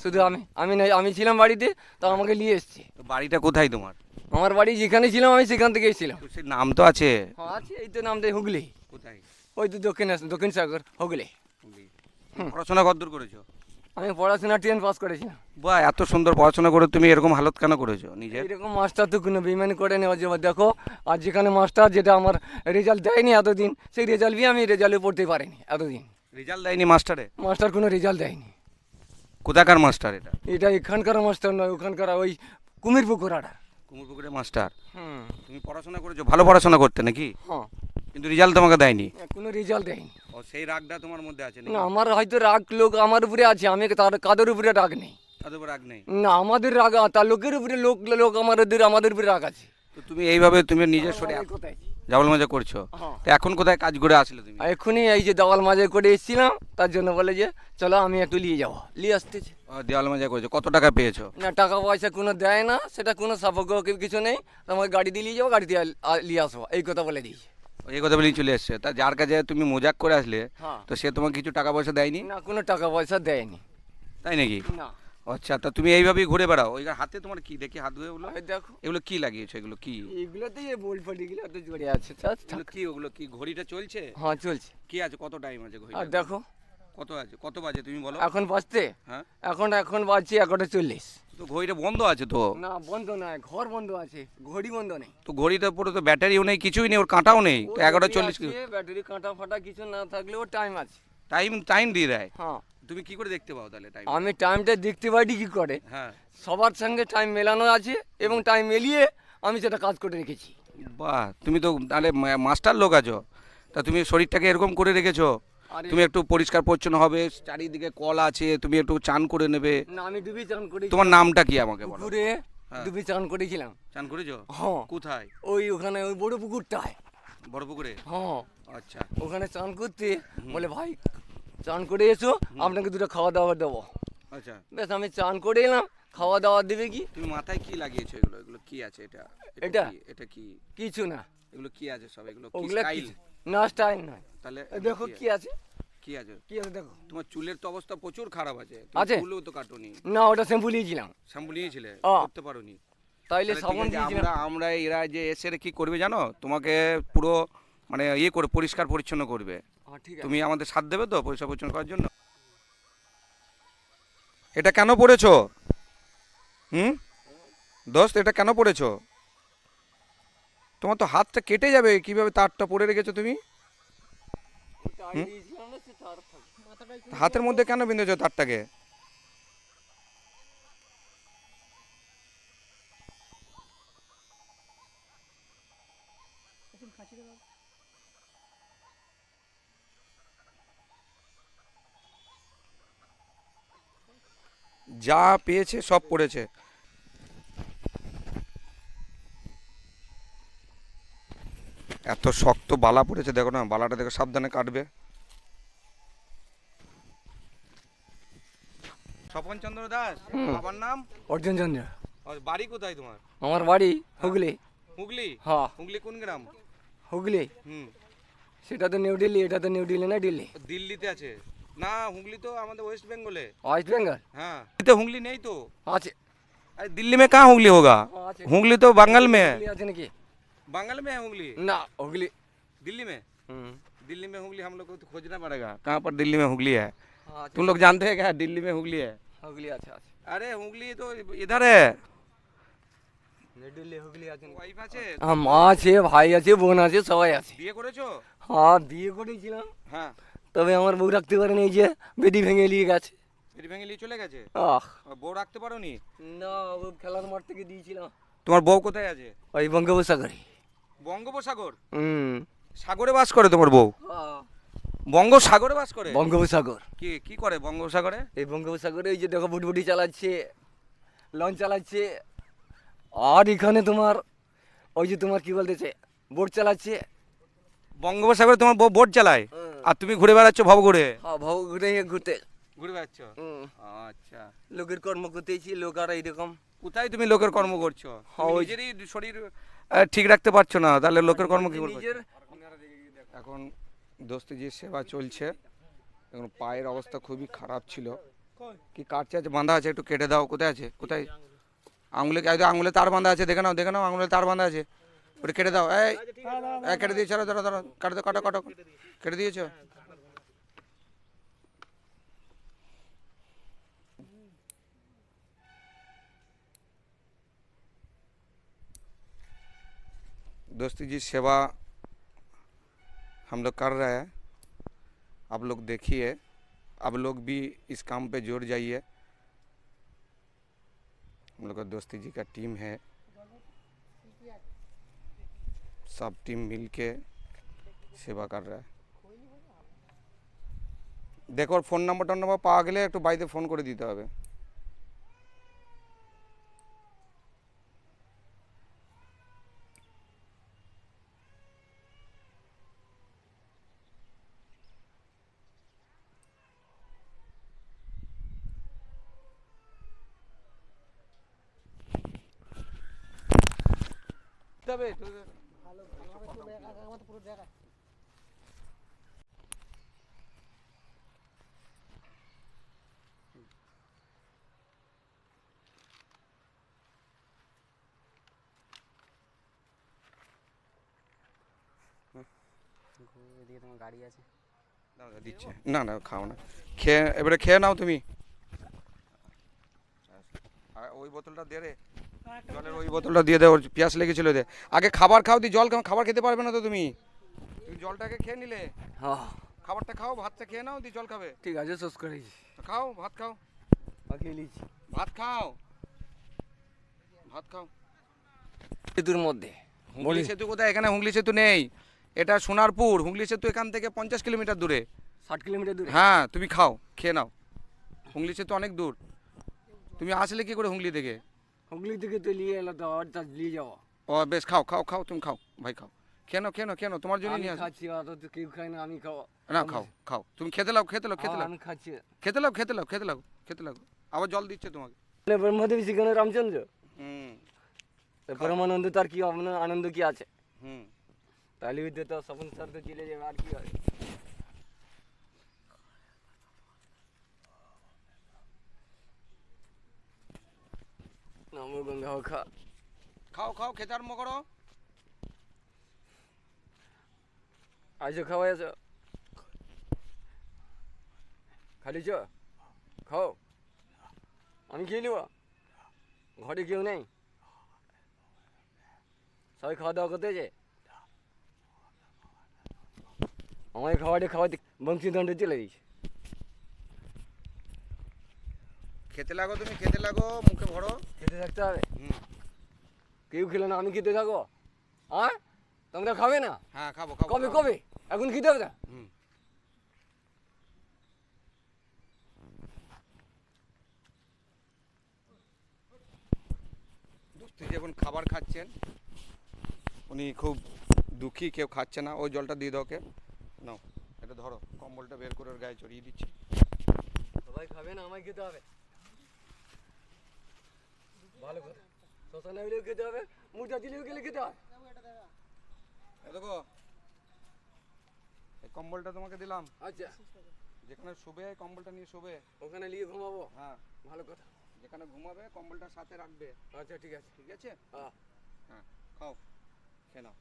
শুধু আমি আমি নাই, আমি ছিলাম বাড়িতে, তো আমাকে নিয়ে এসছে। তো বাড়িটা কোথায় তোমার? আমার বাড়ি যেখানে ছিলাম আমি সেখান থেকে এসেছিলাম। তো সে নাম তো আছে। হ্যাঁ আছে, এই তো নামটা হুগলি। কোথায়? ওই তো দক্ষিণ সাগর হুগলি। হুগলি। পড়াশোনা কতদূর করেছো? আমি পড়াশোনা 10 পাস করেছিলাম। বাহ, এত সুন্দর পড়াশোনা করে তুমি এরকম হালত কেন করেছো নিজের? এইরকম মাস্টার তো কোনো বেইমানি করে নেওয়া যাবে। দেখো আর যেখানে মাস্টার যেটা আমার রেজাল্ট দেয়নি এতদিন, সেই রেজাল্ট দিয়ে আমি রেজাল্টে পড়তে পারিনি এতদিন। রেজাল্ট দেয়নি মাস্টারে? মাস্টার কোনো রেজাল্ট দেয়নি। কোথাকার মাস্টার এটা? এটা এখানকার মাস্টার নয়, ওখানকার ওই কুমিরপুকুর আড়া। কুমোরপুকুরের মাস্টার। হুম। তুমি পড়াশোনা করেছো, ভালো পড়াশোনা করতে নাকি? হ্যাঁ, কিন্তু রেজাল্ট তোমাকে দেয়নি? কোনো রেজাল্ট দেয়নি। ও, সেই রাগটা তোমার মধ্যে আছে না, নাকি? আমার হয়তো রাগ লোক আমার উপরে আছে, আমি তার কাদের উপরে রাগ নেই। তাদের উপর রাগ নেই? না, আমাদের রাগ তার লোকের উপরে, লোক লোক আমাদের উপরে রাগ আছে। তো তুমি এইভাবে তুমি নিজের শরীরে কোথায়? জাবল মাজা করছো, হ্যাঁ। তো এখন কোথায় কাজ করে আসলে তুমি? এক্ষুনি এই যে দেওয়াল মাঝে করে এসেছিলাম, তার জন্য বলে যে চলো আমি একটু নিয়ে যাবো, নিয়ে আসতেছি। দেওয়াল মাজা করছো, কত টাকা পেয়েছো? না, টাকা পয়সা কোনো দেয় না, সেটা কোনো সাপোর্ট কিছু নেই। তোমাকে গাড়ি দিয়ে নিয়ে যাবো, গাড়ি দিয়ে নিয়ে আসবো, এই কথা বলে দিয়েছে। এই কথা বলেই চলে এসছে। তা যার কাছে তুমি মজাক করে আসলে, হ্যাঁ। তো সে তোমাকে কিছু টাকা পয়সা দেয়নি? না, কোনো টাকা পয়সা দেয়নি। তাই নাকি? না। আচ্ছা, তা তুমি এইভাবেই ঘুরে বেড়াও? ওই হাতে তোমার কি দেখি, হাত ধুয়ে ওগুলো এই দেখো, এগুলো কি লাগিয়েছো? এগুলো কি? এইগুলোতে এই বোল ফটিগুলো তো জড়ে আছে। এগুলো কি? ওগুলো কি ঘড়িটা চলছে? হ্যাঁ চলছে। কি আছে, কত টাইম আছে ঘড়িটা? আর দেখো কত আছে, কত বাজে তুমি বলো? এখন বাজতে, হ্যাঁ, এখন বাজছে 11:40। তো ঘড়িটা বন্ধ আছে তো? না বন্ধ নয়, ঘর বন্ধ আছে, ঘড়ি বন্ধ নেই। তো ঘড়িটার পুরো তো ব্যাটারিও নেই, কিছুই নেই, ওর কাঁটাও নেই, তো 11:40 ব্যাটারি কাঁটা ফাটা কিছু না থাকলেও টাইম আছে। টাইম টাইম দিয়ে দেয়? হ্যাঁ, তুমি কি করে দেখতে পাও তাহলে টাইম? আমি টাইমটা দেখতে পাই কি করে, হ্যাঁ। সবার সঙ্গে টাইম মেলানো আছে এবং টাইম মিলিয়ে আমি সেটা কাজ করে রেখেছি। বাহ, তুমি তো তাহলে মাস্টার লোক আছো। তা তুমি শরীরটাকে এরকম করে রেখেছো? আরে তুমি একটু পরিষ্কার পরিচ্ছন্ন হবে, চারিদিকে কল আছে, তুমি একটু চান করে নেবে। না, আমি ডুবি চান করি। তোমার নামটা কি আমাকে বলো? পুকুরে হ্যাঁ। ডুবি চান করেছিলাম। চান করেছো? হ্যাঁ, কোথায়? ওই ওখানে ওই বড় পুকুরটায়। বড় পুকুরে? হ্যাঁ, আচ্ছা। ওখানে চান করতে বলে ভাই চান করে এসো, আপনাকে দুটো খাওয়া দাওয়া দেবো। আচ্ছা, বেশ, আমি চান করে এলাম, খাওয়া দাওয়া দেবে কি? তুমি মাথায় কি লাগিয়েছো? এগুলো এগুলো কি আছে? এটা এটা? কি? এটা কি? কিছু না, এগুলো কি আছে সব? এগুলো কি ওগুলা স্টাইল? কিছু না, স্টাইল নয়। তাহলে এই দেখো কি আছে, কি আছে? কি আছে দেখো। তোমার চুলের তো অবস্থা প্রচুর খারাপ আছে। আছে? চুলও তো কাটুনি। না, ওটা শ্যাম্পু নিয়েছিলাম। শ্যাম্পু নিয়েছিলে? ও। করতে পারোনি? তাইলে তাহলে ঠিক সাবান আছে, দিয়েছিলাম। আমরা আমরা এরা যে এসে কি করবে জানো, তোমাকে পুরো মানে ইয়ে করে পরিষ্কার পরিচ্ছন্ন করবে। হ্যাঁ, ঠিক আছে। তুমি আমাদের সাথ দেবে তো পরিষ্কার পরিচ্ছন্ন করার জন্য? এটা কেন পড়েছো? হুম, দোস্ত, এটা কেন পড়েছো? তোমার তো হাতটা কেটে যাবে, কিভাবে তারটা পরে রেখেছো তুমি? ওটা আগে দিয়েছিলাম না, সে তার থাকে। হাতের মধ্যে কেন বেঁধেছো তারটাকে? যা পেয়েছে সব পড়েছে। এত শক্ত বালা পড়েছে, দেখো না, বালাটা দেখো, সাবধানে কাটবে। স্বপন চন্দ্র দাস, বাবার নাম? অর্জুন চন্দ্র। বাড়ি কোথায় তোমার? আমার বাড়ি হুগলি। হুগলি? হ্যাঁ, হুগলি কোন গ্রাম? হুগলি। হুম। সেটা তো নিউ দিল্লি, এটা তো নিউ দিল্লি না, দিল্লি। দিল্লিতে আছে না, হুগলি তো আমাদের ওয়েস্ট বেঙ্গলে। ওয়েস্ট বেঙ্গল हाँ तो हुगली नहीं तो। আছে। अरे दिल्ली में कहाँ हुगली होगा? আছে। हुगली तो बंगाल में है। হুগলি আছে নাকি? बंगाल में है हुगली। না, হুগলি। दिल्ली में? হুম। दिल्ली में हुगली हम लोग को तो खोजना पड़ेगा, कहाँ पर दिल्ली में हुगली है। আছে। तुम लोग जानते हैं क्या दिल्ली में हुगली है? হুগলি আছে, আছে। अरे हुगली तो इधर है। নিউ দিল্লি হুগলি আছে নাকি? वाइफ আছে? মা আছে, ভাই আছে, বোন আছে, সবাই আছে। বিয়ে করেছো? হ্যাঁ, বিয়ে করেছিলাম, হ্যাঁ। তবে আমার বউ রাখতে পারেনি, এই যে বেডি ভেঙে নিয়ে গেছে। পেটি ভেঙে নিয়ে চলে গেছে? আহ, আর বউ রাখতে পারোনি? না, ও খেলার মাঠ থেকে দিয়েছিলাম। তোমার বউ কোথায় আছে? ওই বঙ্গোপসাগরে। বঙ্গোপসাগর? হুম। সাগরে বাস করে তোমার বউ? বঙ্গোপসাগরে বাস করে? বঙ্গোপসাগর। কি কি করে বঙ্গোপসাগরে? এই বঙ্গোপসাগরে এই যে দেখো বুটবুটি চালাচ্ছে, লঞ্চ চালাচ্ছে, আর এখানে তোমার ওই যে তোমার কি বলতেছে বোট চালাচ্ছে। বঙ্গোপসাগরে তোমার বউ বোট চালায়, হুম। আর তুমি ঘুরে বেড়াচ্ছ ভব ঘুরে? হ্যাঁ, ভাব ঘুরে ঘুরতে। ঘুরে বেড়াচ্ছ? হুম। আচ্ছা। লোকের কর্ম করতেছি, লোক আর এইরকম। কোথায় তুমি লোকের কর্ম করছো? হ্যাঁ, তুমি ওই- নিজেরই শরীর ঠিক রাখতে পারছো না, তাহলে লোকের কর্ম কি করবে? নিজের এখন দোস্তি যে সেবা চলছে, এখন পায়ের অবস্থা খুবই খারাপ ছিল, কি কাটছে আছে, বাঁধা আছে, একটু কেটে দাও। কোথায় আছে, কোথায়? আঙুলে, আঙুলে তার বাঁধা আছে, দেখে নাও, দেখে নাও, আঙুলে তার বাঁধা আছে, ওটা কেটে দাও। এই কেটে দিয়েছো, ধরো ধরো, কাটো দাও, কাটো কাটো, কেটে দিয়েছো। दोस्ती जी सेवा हम लोग कर रहे हैं, आप लोग देखिए, आप लोग भी इस काम पे जुड़ जाइए। हम लोग का दोस्ती जी का टीम है, सब टीम मिल के सेवा कर रहा है। देखो फोन नम्बर पाওয়া গেলে একটু বাড়িতে ফোন করে দিতে হবে। তবে এদিকে তোমার গাড়ি আছে। দিচ্ছে না, না খাও না, খেয়ে এবারে খেয়ে নাও তুমি। আর ওই বোতলটা দে রে, জলের ওই বোতলটা দিয়ে দে, ওর পিয়াস লেগেছিল দে। আগে খাবার খাও, দি জল খাও, খাবার খেতে পারবে না তো তুমি, তুমি জলটাকে খেয়ে নিলে, হ্যাঁ খাবারটা খাও, ভাতটা খেয়ে নাও, দি জল খাবে। ঠিক আছে, শেষ করেছি, খাও, ভাত খাও, বাকি লিছি ভাত খাও, ভাত খাও। সেতুর মধ্যে হুগলি সেতু কোথায়? এখানে হুগলি সেতু নেই, এটা সোনারপুর। হুগলি সেতু এখান থেকে 50 কিলোমিটার দূরে। 60 কিলোমিটার দূরে। হ্যাঁ, তুমি খাও, খেয়ে নাও, হুগলি সেতু অনেক দূর। তুমি আসলে কি করে হুগলি থেকে? হুগলি থেকে তো নিয়ে এলো, তো আর তা নিয়ে যাওয়া। ও বেশ, খাও খাও খাও, তুমি খাও ভাই, খাও, খেয়ে নাও, খেয়ে নাও, খেয়ে নাও, তোমার জন্য আমি নিয়ে আসো। খাচ্ছি, অত তো কেউ খায় না, আমি খাওয়া। না খাও খাও, তুমি খেতে লাও, খেতে লাও, খেতে হ্যাঁ, লাও, আমি খাচ্ছি। খেতে লাও, খেতে লাও, খেতে লাও, খেতে লাও। আবার জল দিচ্ছে তোমাকে। ব্রহ্মদেব সেখানে রামচন্দ্র, হুম তো পরমানন্দ, তার কি আনন্দ কি আছে? হুম। তাহলে ওই তো স্বপন স্যার তো চলে যাবে, আর কি হবে? নমো গঙ্গা খা। খাও খাও, খেতে আরম্ভ করো। আইসো, খাওয়াই আছো, খালিছ, খাও, আমি খেয়ে নিব, ঘরে কেউ নেই, সবাই খাওয়া দাওয়া করতে আছে। আমায় খাওয়াতে বংশীদণ্ড চলে দিয়েছে। খেতে লাগো, তুমি খেতে লাগো, মুখে ভরো। খেতে থাকতে হবে, হুম। কেউ খেলে না, আমি খেতে থাকবো? হ্যাঁ, তোমরা খাবে না? হ্যাঁ খাবো খাবো। কবে খাবো। কবে? এখন খেতে হবে না? হুম। দোস্তি যখন খাবার খাচ্ছেন, উনি খুব দুঃখী, কেউ খাচ্ছে না, ওই জলটা দিয়ে দাও ওকে। নাও, এটা ধরো, কম্বলটা বের করে ওর গায়ে চড়িয়ে দিচ্ছি। সবাই খাবে না, আমায় খেতে হবে। ভালো কথা, শ্মশানে হলেও খেতে হবে, মুটা দিলেও গেলে খেতে হবে। এ দেখো, এই কম্বলটা তোমাকে দিলাম, আচ্ছা, যেখানে শুবে এই কম্বলটা নিয়ে শুবে। ওখানে নিয়ে ঘুমাবো? হ্যাঁ, ভালো কথা। যেখানে ঘুমাবে কম্বলটা সাথে রাখবে। আচ্ছা, ঠিক আছে। ঠিক আছে? হ্যাঁ। হ্যাঁ, খাও, খেয়ে নাও।